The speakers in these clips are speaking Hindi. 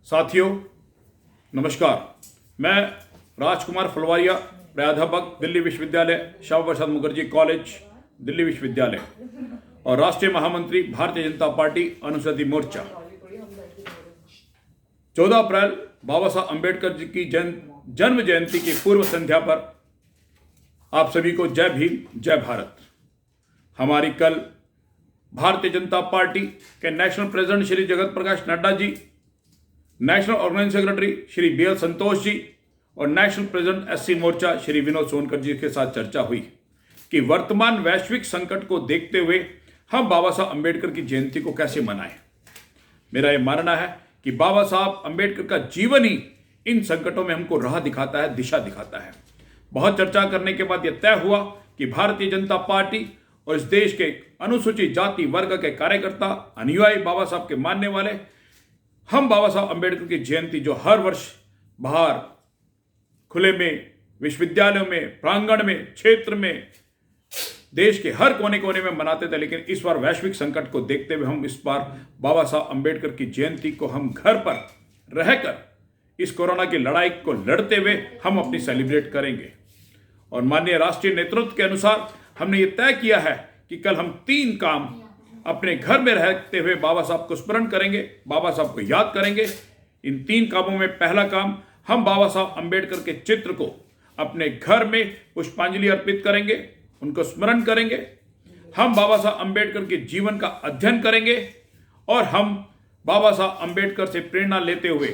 साथियों नमस्कार। मैं राजकुमार फलवारिया, प्राध्यापक, दिल्ली विश्वविद्यालय, श्यामा प्रसाद मुखर्जी कॉलेज, दिल्ली विश्वविद्यालय और राष्ट्रीय महामंत्री भारतीय जनता पार्टी अनुसूचित मोर्चा। 14 अप्रैल बाबा साहब अम्बेडकर जी की जन्म जयंती की पूर्व संध्या पर आप सभी को जय भीम, जय भारत। हमारी कल भारतीय जनता पार्टी के national president Shri Jagat Prakash Nadda ji, national organising secretary Shri B L. Santosh ji और national president SC Morcha Shri Vinod Sonkar ji के साथ चर्चा हुई कि वर्तमान वैश्विक संकट को देखते हुए हम बाबा साहब अम्बेडकर की जयंती को कैसे मनाएं। मेरा यह मानना है कि बाबा साहब अम्बेडकर का जीवन ही इन संकटों में हमको राह दिखाता है, दिशा दिखाता है। बहुत चर्चा करने के बाद यह तय हुआ कि भारतीय जनता पार्टी और इस देश के अनुसूचित जाति वर्ग के कार्यकर्ता, अनुयायी, बाबा साहब के मानने वाले, हम बाबा साहब अम्बेडकर की जयंती जो हर वर्ष बाहर खुले में, विश्वविद्यालयों में, प्रांगण में, क्षेत्र में, देश के हर कोने कोने में मनाते थे, लेकिन इस बार वैश्विक संकट को देखते हुए हम इस बार बाबा साहब अम्बेडकर की जयंती को हम घर पर रहकर इस कोरोना की लड़ाई को लड़ते हुए हम अपनी सेलिब्रेट करेंगे। और माननीय राष्ट्रीय नेतृत्व के अनुसार हमने ये तय किया है कि कल हम 3 काम अपने घर में रहते हुए बाबा साहब को स्मरण करेंगे, बाबा साहब को याद करेंगे। इन 3 कामों में पहला काम, हम बाबा साहब अम्बेडकर के चित्र को अपने घर में पुष्पांजलि अर्पित करेंगे, उनको स्मरण करेंगे। हम बाबा साहब अम्बेडकर के जीवन का अध्ययन करेंगे और हम बाबा साहब अम्बेडकर से प्रेरणा लेते हुए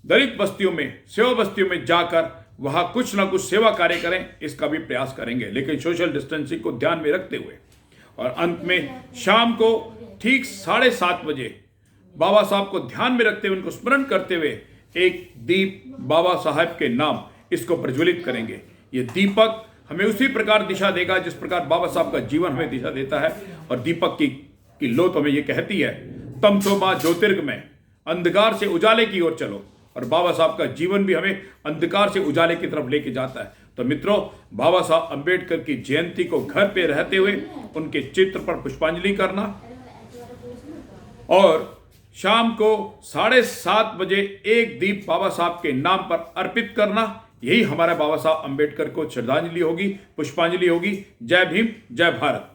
दलित बस्तियों में, सेवा बस्तियों में जाकर वहां कुछ ना कुछ सेवा कार्य करें, इसका भी प्रयास करेंगे, लेकिन सोशल डिस्टेंसिंग को ध्यान में रखते हुए। और अंत में शाम को ठीक 7:30 बजे बाबा साहब को ध्यान में रखते हुए, उनको स्मरण करते हुए एक दीप बाबा साहब के नाम इसको प्रज्वलित करेंगे। ये दीपक हमें उसी प्रकार दिशा देगा जिस प्रकार बाबा साहब का जीवन हमें दिशा देता है। और दीपक की लो तो हमें ये कहती है, तम तो मां ज्योतिर्गमय, अंधकार से उजाले की ओर चलो। और बाबा साहब का जीवन भी हमें अंधकार से उजाले की तरफ लेके जाता है। तो मित्रों, बाबा साहब अम्बेडकर की जयंती को घर पे रहते हुए उनके चित्र पर पुष्पांजलि करना और शाम को 7:30 बजे एक दीप बाबा साहब के नाम पर अर्पित करना, यही हमारा बाबा साहब अम्बेडकर को श्रद्धांजलि होगी, पुष्पांजलि होगी। जय भीम, जय भारत।